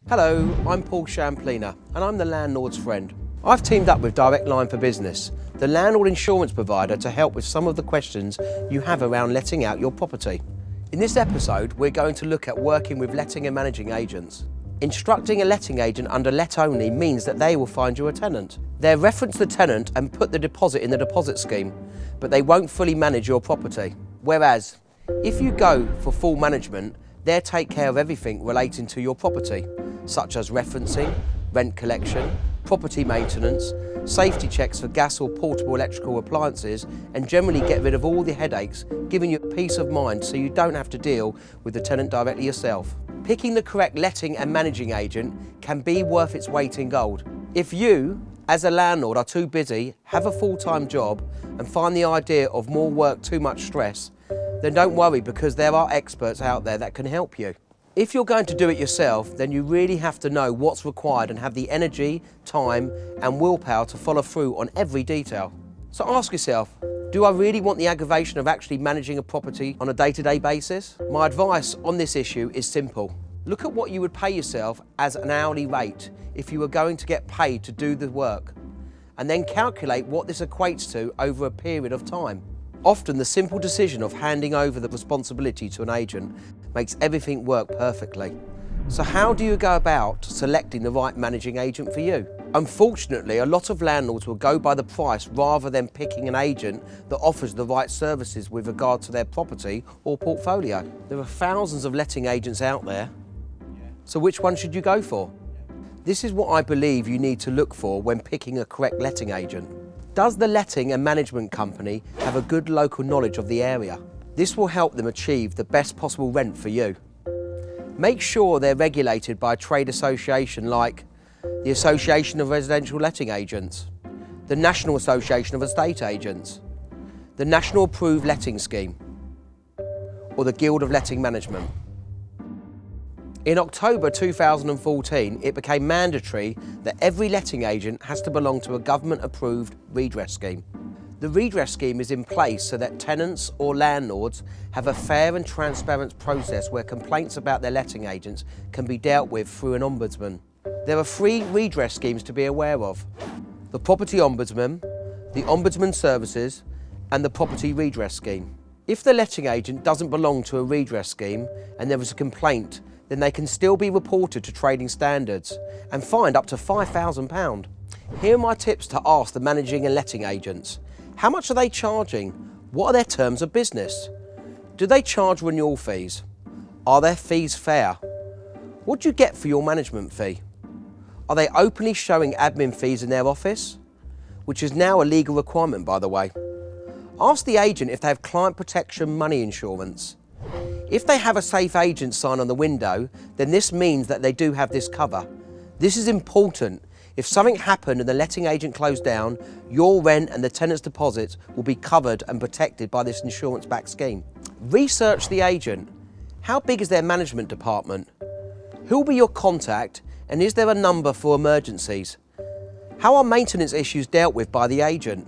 Hello, I'm Paul Shamplina and I'm the landlord's friend. I've teamed up with Direct Line for Business, the landlord insurance provider, to help with some of the questions you have around letting out your property. In this episode, we're going to look at working with letting and managing agents. Instructing a letting agent under let only means that they will find you a tenant. They'll reference the tenant and put the deposit in the deposit scheme, but they won't fully manage your property. Whereas, if you go for full management, they'll take care of everything relating to your property, such as referencing, rent collection, property maintenance, safety checks for gas or portable electrical appliances, and generally get rid of all the headaches, giving you peace of mind so you don't have to deal with the tenant directly yourself. Picking the correct letting and managing agent can be worth its weight in gold. If you, as a landlord, are too busy, have a full-time job, and find the idea of more work too much stress, then don't worry, because there are experts out there that can help you. If you're going to do it yourself, then you really have to know what's required and have the energy, time and willpower to follow through on every detail. So ask yourself, do I really want the aggravation of actually managing a property on a day-to-day basis? My advice on this issue is simple. Look at what you would pay yourself as an hourly rate if you were going to get paid to do the work, and then calculate what this equates to over a period of time. Often the simple decision of handing over the responsibility to an agent makes everything work perfectly. So how do you go about selecting the right managing agent for you? Unfortunately, a lot of landlords will go by the price rather than picking an agent that offers the right services with regard to their property or portfolio. There are thousands of letting agents out there, so which one should you go for? This is what I believe you need to look for when picking a correct letting agent. Does the letting and management company have a good local knowledge of the area? This will help them achieve the best possible rent for you. Make sure they're regulated by a trade association like the Association of Residential Letting Agents, the National Association of Estate Agents, the National Approved Letting Scheme, or the Guild of Letting Management. In October 2014, it became mandatory that every letting agent has to belong to a government-approved redress scheme. The redress scheme is in place so that tenants or landlords have a fair and transparent process where complaints about their letting agents can be dealt with through an ombudsman. There are 3 redress schemes to be aware of: the Property Ombudsman, the Ombudsman Services, and the Property Redress Scheme. If the letting agent doesn't belong to a redress scheme and there is a complaint, then they can still be reported to trading standards and fined up to £5,000. Here are my tips to ask the managing and letting agents. How much are they charging? What are their terms of business? Do they charge renewal fees? Are their fees fair? What do you get for your management fee? Are they openly showing admin fees in their office? Which is now a legal requirement, by the way. Ask the agent if they have client protection money insurance. If they have a safe agent sign on the window, then this means that they do have this cover. This is important. If something happened and the letting agent closed down, your rent and the tenant's deposits will be covered and protected by this insurance-backed scheme. Research the agent. How big is their management department? Who will be your contact, and is there a number for emergencies? How are maintenance issues dealt with by the agent?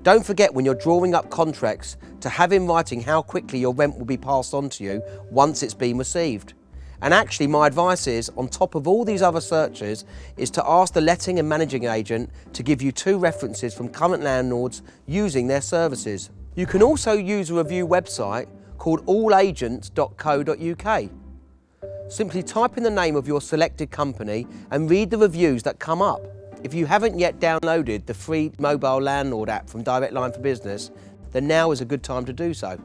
Don't forget, when you're drawing up contracts, to have in writing how quickly your rent will be passed on to you once it's been received. And actually, my advice is, on top of all these other searches, is to ask the letting and managing agent to give you 2 references from current landlords using their services. You can also use a review website called allagents.co.uk. Simply type in the name of your selected company and read the reviews that come up. If you haven't yet downloaded the free mobile landlord app from Direct Line for Business, then now is a good time to do so.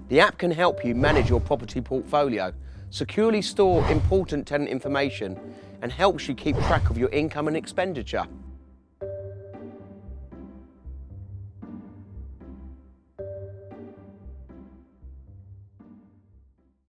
The app can help you manage your property portfolio, securely store important tenant information, and helps you keep track of your income and expenditure.